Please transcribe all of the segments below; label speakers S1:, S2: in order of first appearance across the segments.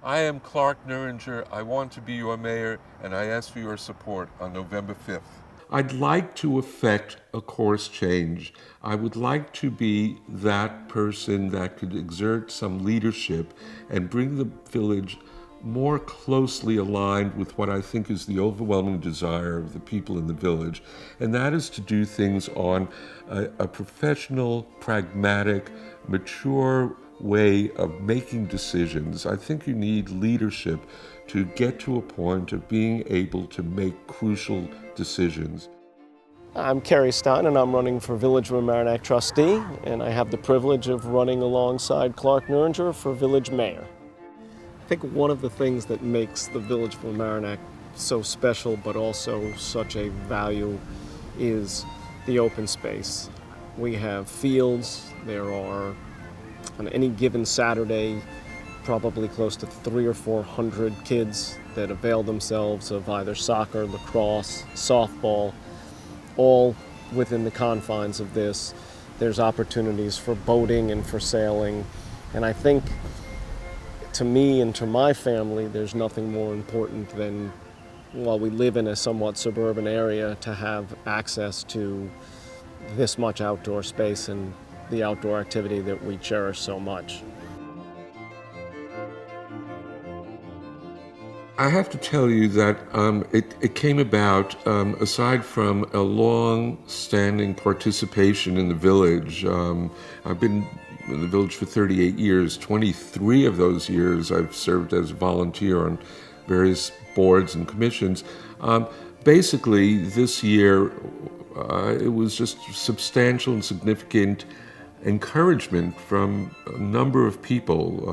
S1: I am Clark Neuringer. I want to be your mayor, and I ask for your support on November 5th. I'd like to effect a course change. I would like to be that person that could exert some leadership and bring the village more closely aligned with what I think is the overwhelming desire of the people in the village, and that is to do things on a professional, pragmatic, mature way of making decisions. I think you need leadership to get to a point of being able to make crucial decisions.
S2: I'm Kerry and I'm running for Village of Mamaroneck trustee, and I have the privilege of running alongside Clark Neuringer for village mayor. I think one of the things that makes the Village of Mamaroneck so special but also such a value is the open space. We have fields. There are, on any given Saturday, probably close to 300 or 400 kids that avail themselves of either soccer, lacrosse, softball, all within the confines of this. There's opportunities for boating and for sailing, and I think to me and to my family, there's nothing more important than, while we live in a somewhat suburban area, to have access to this much outdoor space and the outdoor activity that we cherish so much.
S1: I have to tell you that it came about aside from a long-standing participation in the village. I've been in the village for 38 years. 23 of those years I've served as a volunteer on various boards and commissions. Basically, this year it was just substantial and significant encouragement from a number of people,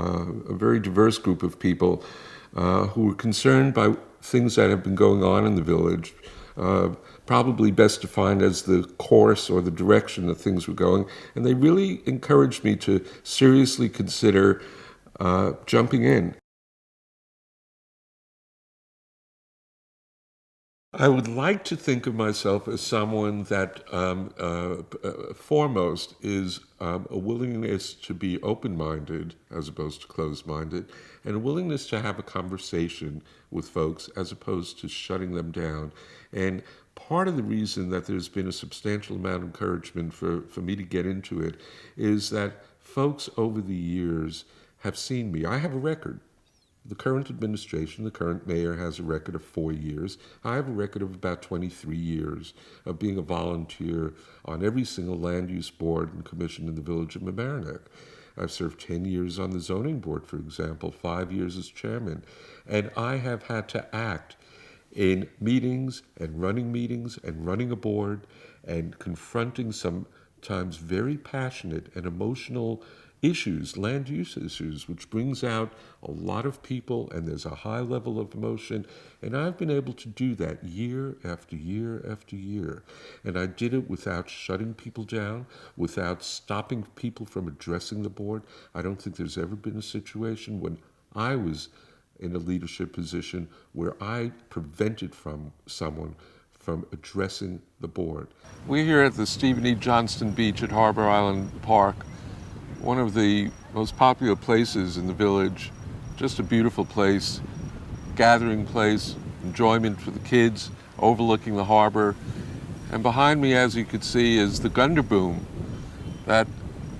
S1: a very diverse group of people who were concerned by things that have been going on in the village, probably best defined as the course or the direction that things were going. And they really encouraged me to seriously consider jumping in. I would like to think of myself as someone that foremost is a willingness to be open-minded as opposed to closed-minded, and a willingness to have a conversation with folks as opposed to shutting them down. And part of the reason that there's been a substantial amount of encouragement for me to get into it is that folks over the years have seen me. I have a record. The current administration, the current mayor, has a record of 4 years. I have a record of about 23 years of being a volunteer on every single land use board and commission in the village of Mamaroneck. I've served 10 years on the zoning board, for example, 5 years as chairman. And I have had to act in meetings and running a board and confronting sometimes very passionate and emotional issues, land use issues, which brings out a lot of people, and there's a high level of emotion. And I've been able to do that year after year after year. And I did it without shutting people down, without stopping people from addressing the board. I don't think there's ever been a situation when I was in a leadership position where I prevented someone from addressing the board. We're here at the Stephen E. Johnston Beach at Harbor Island Park, one of the most popular places in the village, just a beautiful place, gathering place, enjoyment for the kids, overlooking the harbor. And behind me, as you can see, is the Gunder Boom that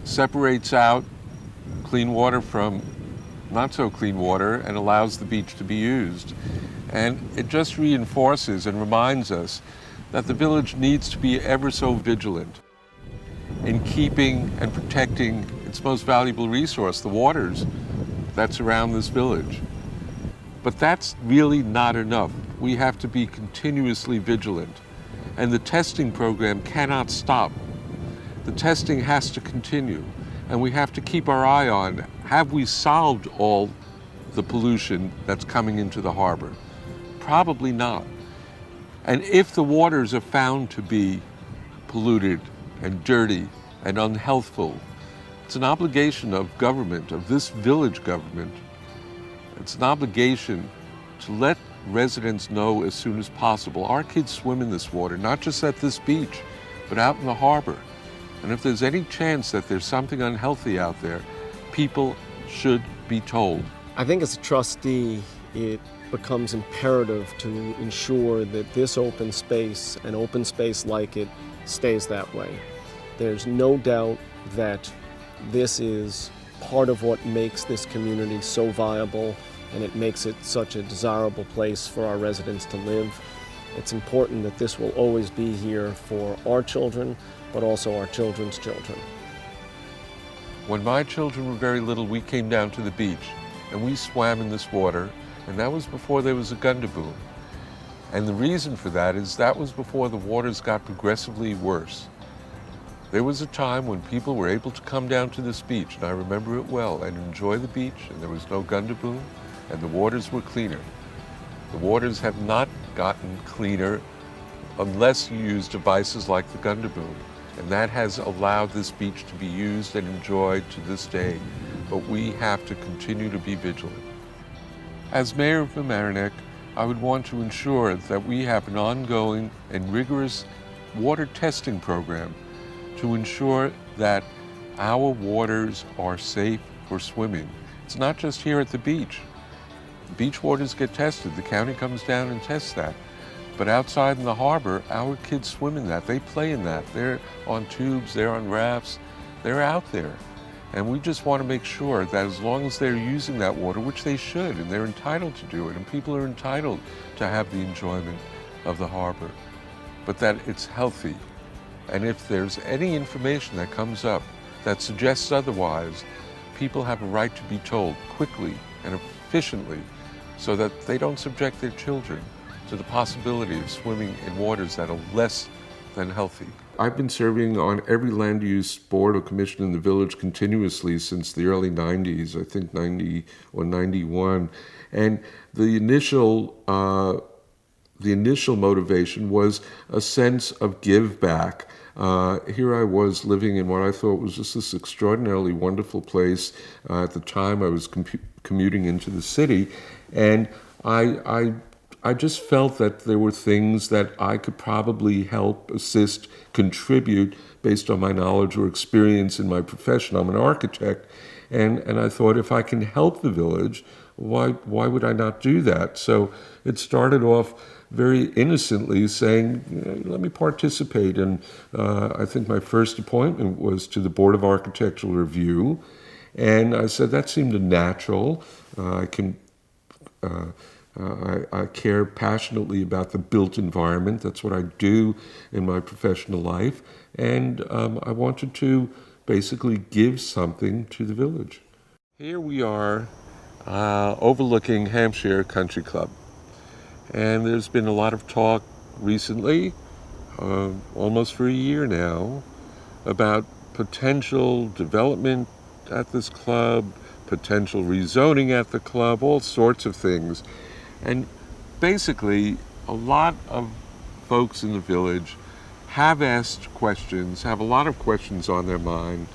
S1: separates out clean water from not so clean water and allows the beach to be used. And it just reinforces and reminds us that the village needs to be ever so vigilant in keeping and protecting its most valuable resource, the waters that surround this village. But that's really not enough. We have to be continuously vigilant. And the testing program cannot stop. The testing has to continue. And we have to keep our eye on, have we solved all the pollution that's coming into the harbor? Probably not. And if the waters are found to be polluted and dirty and unhealthful, it's an obligation of government, of this village government. It's an obligation to let residents know as soon as possible. Our kids swim in this water, not just at this beach, but out in the harbor. And if there's any chance that there's something unhealthy out there, people should be told.
S2: I think as a trustee, it becomes imperative to ensure that this open space and open space like it stays that way. There's no doubt that this is part of what makes this community so viable, and it makes it such a desirable place for our residents to live. It's important that this will always be here for our children, but also our children's children.
S1: When my children were very little, we came down to the beach and we swam in this water, and that was before there was a Gundaboom. And the reason for that is that was before the waters got progressively worse. There was a time when people were able to come down to this beach, and I remember it well, and enjoy the beach, and there was no Gundaboom, and the waters were cleaner. The waters have not gotten cleaner unless you use devices like the Gundaboom, and that has allowed this beach to be used and enjoyed to this day, but we have to continue to be vigilant. As mayor of Mamaroneck, I would want to ensure that we have an ongoing and rigorous water testing program to ensure that our waters are safe for swimming. It's not just here at the beach. The beach waters get tested. The county comes down and tests that. But outside in the harbor, our kids swim in that. They play in that. They're on tubes, they're on rafts, they're out there. And we just want to make sure that as long as they're using that water, which they should, and they're entitled to do it, and people are entitled to have the enjoyment of the harbor, but that it's healthy. And if there's any information that comes up that suggests otherwise, people have a right to be told quickly and efficiently so that they don't subject their children to the possibility of swimming in waters that are less than healthy. I've been serving on every land use board or commission in the village continuously since the early 90s, I think 90 or 91. And the initial motivation was a sense of give back. Here I was living in what I thought was just this extraordinarily wonderful place. At the time I was commuting into the city, and I just felt that there were things that I could probably help, assist, contribute based on my knowledge or experience in my profession. I'm an architect, and I thought if I can help the village, why would I not do that? So it started off very innocently saying, let me participate. And I think my first appointment was to the Board of Architectural Review. And I said, that seemed natural. I care passionately about the built environment. That's what I do in my professional life. And I wanted to basically give something to the village. Here we are overlooking Hampshire Country Club. And there's been a lot of talk recently, almost for a year now, about potential development at this club, potential rezoning at the club, all sorts of things. And basically, a lot of folks in the village have asked questions, have a lot of questions on their mind,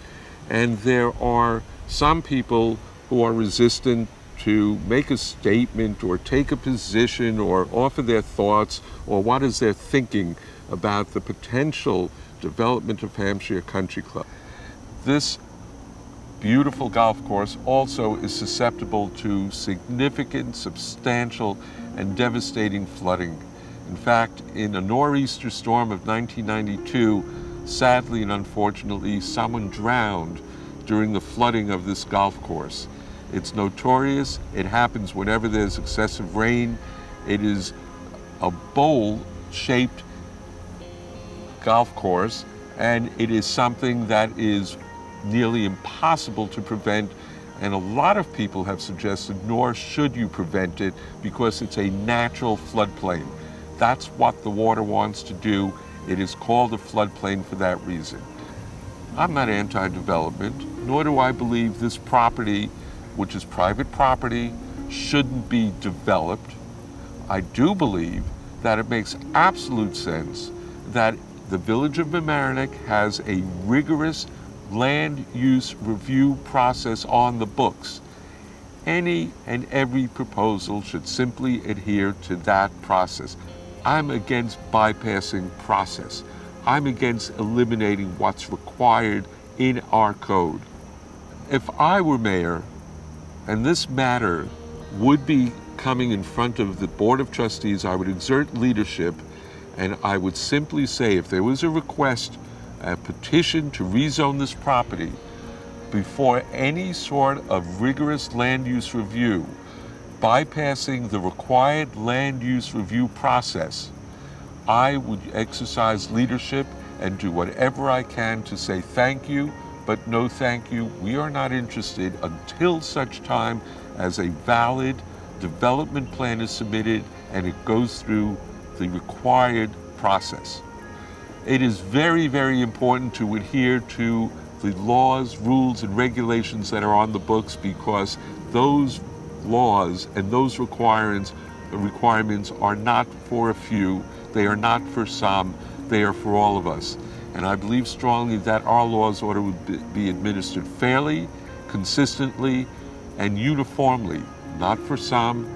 S1: and there are some people who are resistant to make a statement or take a position or offer their thoughts or what is their thinking about the potential development of Hampshire Country Club. This beautiful golf course also is susceptible to significant, substantial, and devastating flooding. In fact, in a nor'easter storm of 1992, sadly and unfortunately, someone drowned during the flooding of this golf course. It's notorious. It happens whenever there's excessive rain. It is a bowl-shaped golf course, and it is something that is nearly impossible to prevent, and a lot of people have suggested nor should you prevent it because it's a natural floodplain. That's what the water wants to do. It is called a floodplain for that reason. I'm not anti-development, nor do I believe this property, which is private property, shouldn't be developed. I do believe that it makes absolute sense that the village of Mamaroneck has a rigorous land use review process on the books. Any and every proposal should simply adhere to that process. I'm against bypassing process. I'm against eliminating what's required in our code. If I were mayor, and this matter would be coming in front of the Board of Trustees, I would exert leadership, and I would simply say if there was a request, a petition to rezone this property before any sort of rigorous land use review, bypassing the required land use review process, I would exercise leadership and do whatever I can to say thank you, but no thank you. We are not interested until such time as a valid development plan is submitted and it goes through the required process. It is very, very important to adhere to the laws, rules, and regulations that are on the books, because those laws and those requirements are not for a few, they are not for some, they are for all of us. And I believe strongly that our laws ought to be administered fairly, consistently, and uniformly, not for some,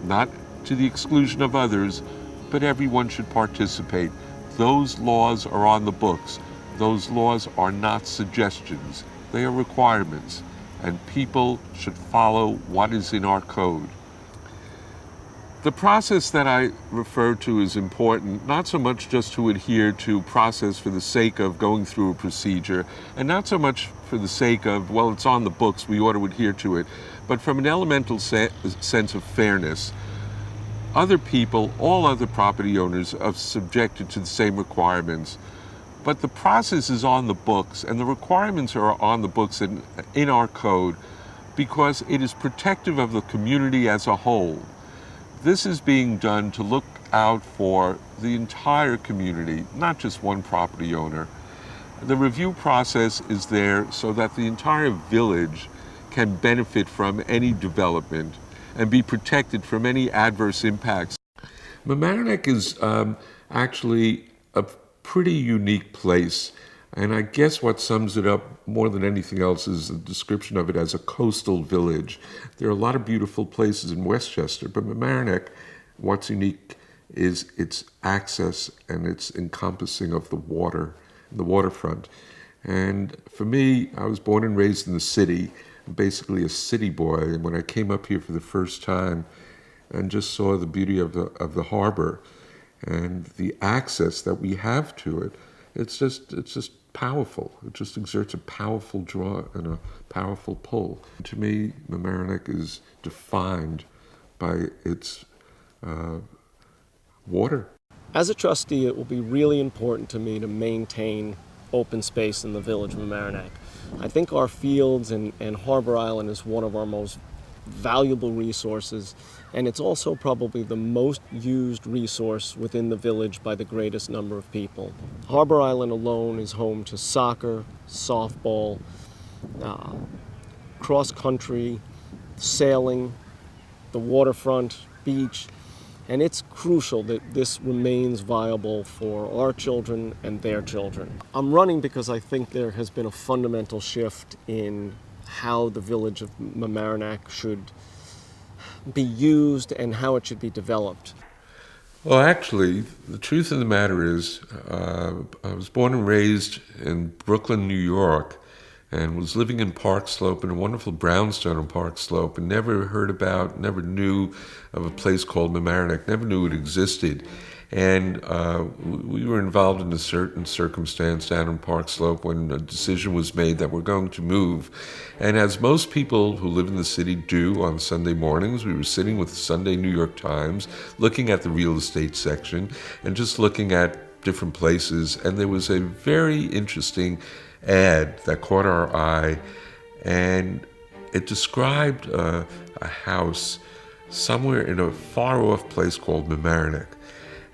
S1: not to the exclusion of others, but everyone should participate. Those laws are on the books. Those laws are not suggestions. They are requirements, and people should follow what is in our code. The process that I refer to is important, not so much just to adhere to process for the sake of going through a procedure, and not so much for the sake of, well, it's on the books, we ought to adhere to it, but from an elemental sense of fairness. Other people, all other property owners, are subjected to the same requirements. But the process is on the books, and the requirements are on the books in our code because it is protective of the community as a whole. This is being done to look out for the entire community, not just one property owner. The review process is there so that the entire village can benefit from any development and be protected from any adverse impacts. Mamaroneck is actually a pretty unique place, and I guess what sums it up more than anything else is the description of it as a coastal village. There are a lot of beautiful places in Westchester, but Mamaroneck, what's unique is its access and its encompassing of the water, the waterfront. And for me, I was born and raised in the city, basically a city boy, and when I came up here for the first time and just saw the beauty of the harbor and the access that we have to it, it's just powerful. It just exerts a powerful draw and a powerful pull. To me, Mamaroneck is defined by its water.
S2: As a trustee, it will be really important to me to maintain open space in the village of Mamaroneck. I think our fields and Harbor Island is one of our most valuable resources, and it's also probably the most used resource within the village by the greatest number of people. Harbor Island alone is home to soccer, softball, cross-country, sailing, the waterfront, beach, and it's crucial that this remains viable for our children and their children. I'm running because I think there has been a fundamental shift in how the village of Mamaroneck should be used and how it should be developed.
S1: Well, actually, the truth of the matter is, I was born and raised in Brooklyn, New York, and was living in Park Slope, in a wonderful brownstone in Park Slope, and never heard about, never knew of a place called Mamaroneck, never knew it existed. And we were involved in a certain circumstance down in Park Slope when a decision was made that we're going to move. And as most people who live in the city do on Sunday mornings, we were sitting with the Sunday New York Times, looking at the real estate section and just looking at different places. And there was a very interesting ad that caught our eye, and it described a house somewhere in a far-off place called Mamaroneck.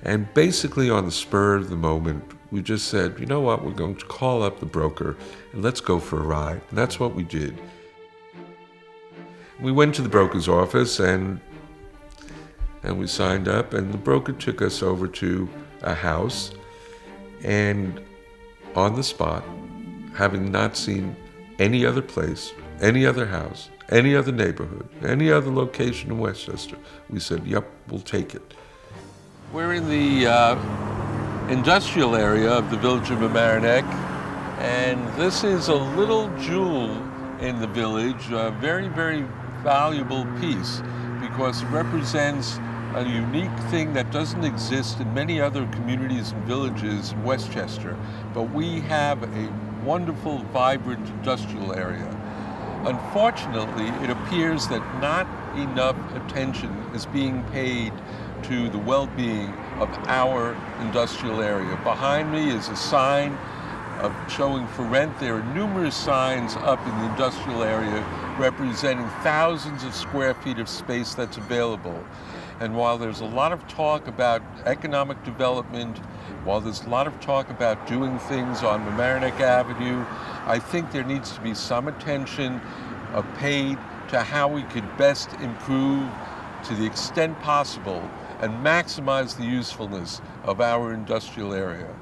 S1: And basically on the spur of the moment, we just said, you know what, we're going to call up the broker and let's go for a ride. And that's what we did. We went to the broker's office and we signed up, and the broker took us over to a house, and on the spot, having not seen any other place, any other house, any other neighborhood, any other location in Westchester, we said, yep, we'll take it. We're in the industrial area of the village of Mamaroneck, and this is a little jewel in the village, very, very valuable piece because it represents a unique thing that doesn't exist in many other communities and villages in Westchester. But we have a wonderful, vibrant industrial area. Unfortunately, it appears that not enough attention is being paid to the well-being of our industrial area. Behind me is a sign of showing for rent. There are numerous signs up in the industrial area representing thousands of square feet of space that's available. And while there's a lot of talk about economic development, while there's a lot of talk about doing things on Mamaroneck Avenue, I think there needs to be some attention paid to how we could best improve to the extent possible and maximize the usefulness of our industrial area.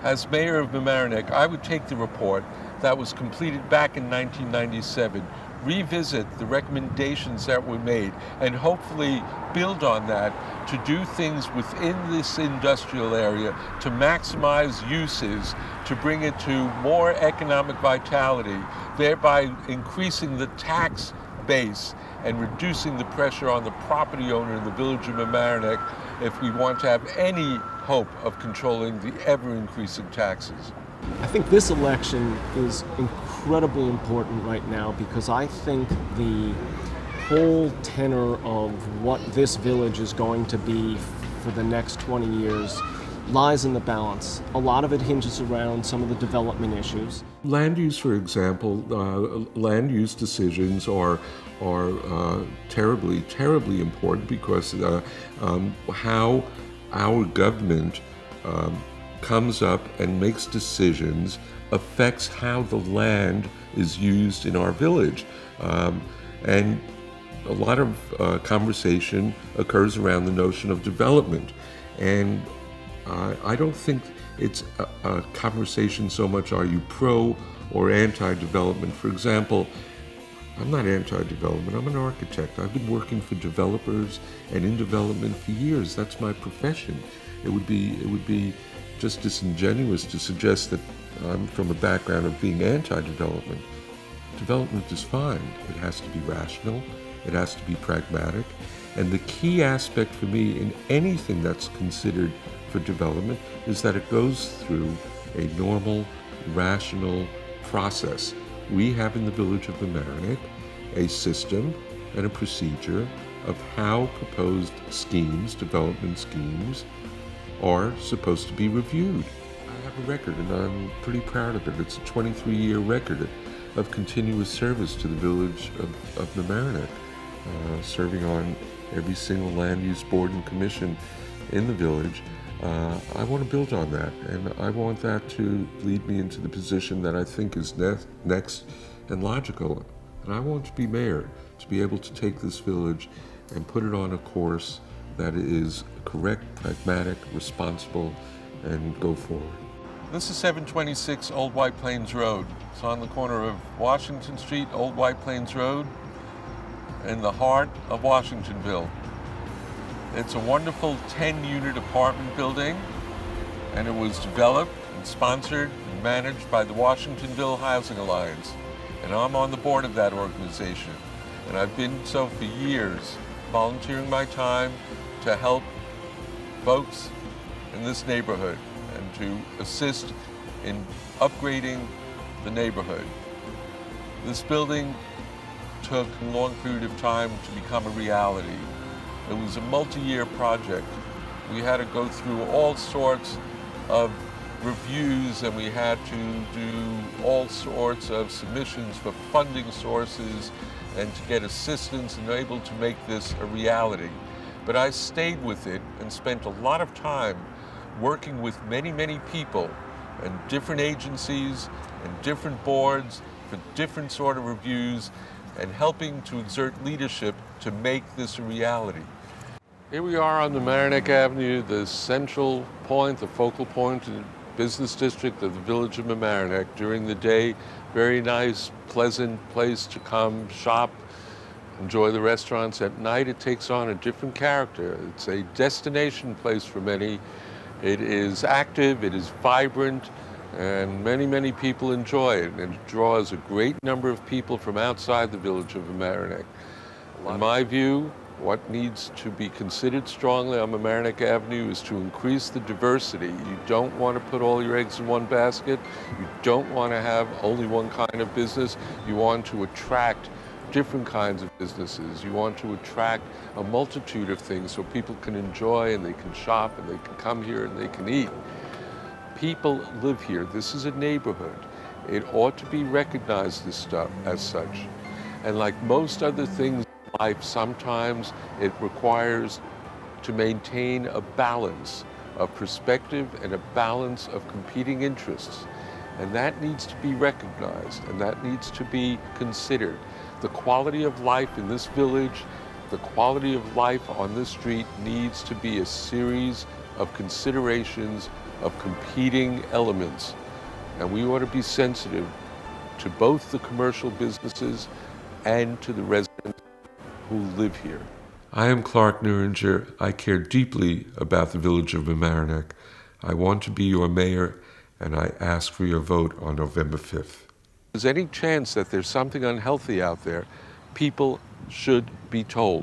S1: As mayor of Mamaroneck, I would take the report that was completed back in 1997, revisit the recommendations that were made, and hopefully build on that to do things within this industrial area to maximize uses, to bring it to more economic vitality, thereby increasing the tax base and reducing the pressure on the property owner in the village of Mamaroneck if we want to have any hope of controlling the ever-increasing taxes.
S2: I think this election is incredibly important right now because I think the whole tenor of what this village is going to be for the next 20 years lies in the balance. A lot of it hinges around some of the development issues.
S1: Land use, for example, land use decisions are terribly important because how our government comes up and makes decisions affects how the land is used in our village. And a lot of conversation occurs around the notion of development. And I don't think it's a conversation so much are you pro or anti-development. For example, I'm not anti-development, I'm an architect. I've been working for developers and in development for years. That's my profession. It would be just disingenuous to suggest that I'm from a background of being anti-development. Development is fine. It has to be rational. It has to be pragmatic. And the key aspect for me in anything that's considered for development is that it goes through a normal, rational process. We have in the village of Mamaroneck a system and a procedure of how proposed schemes, development schemes, are supposed to be reviewed. I have a record and I'm pretty proud of it. It's a 23-year record of continuous service to the village of Mamaroneck, serving on every single land use board and commission in the village. I want to build on that, and I want that to lead me into the position that I think is next and logical. And I want to be mayor, to be able to take this village and put it on a course that is correct, pragmatic, responsible, and go forward. This is 726 Old White Plains Road. It's on the corner of Washington Street, Old White Plains Road, in the heart of Washingtonville. It's a wonderful 10-unit apartment building, and it was developed and sponsored and managed by the Washingtonville Housing Alliance. And I'm on the board of that organization. And I've been so for years, volunteering my time to help folks in this neighborhood and to assist in upgrading the neighborhood. This building took a long period of time to become a reality. It was a multi-year project. We had to go through all sorts of reviews, and we had to do all sorts of submissions for funding sources and to get assistance and able to make this a reality. But I stayed with it and spent a lot of time working with many people and different agencies and different boards for different sort of reviews and helping to exert leadership to make this a reality. Here we are on the Mamaroneck Avenue, the central point, the focal point in the business district of the village of Mamaroneck. During the day, very nice, pleasant place to come shop, enjoy the restaurants. At night, it takes on a different character. It's a destination place for many. It is active, it is vibrant, and many people enjoy it. And it draws a great number of people from outside the village of Mamaroneck. In my view, what needs to be considered strongly on Mamaroneck Avenue is to increase the diversity. You don't want to put all your eggs in one basket. You don't want to have only one kind of business. You want to attract different kinds of businesses. You want to attract a multitude of things so people can enjoy and they can shop and they can come here and they can eat. People live here. This is a neighborhood. It ought to be recognized as such. And like most other things in life, sometimes it requires to maintain a balance of perspective and a balance of competing interests. And that needs to be recognized and that needs to be considered. The quality of life in this village, the quality of life on this street needs to be a series of considerations of competing elements. And we ought to be sensitive to both the commercial businesses and to the residents who live here. I am Clark Neuringer. I care deeply about the village of Mamaroneck. I want to be your mayor, and I ask for your vote on November 5th. If there's any chance that there's something unhealthy out there, people should be told.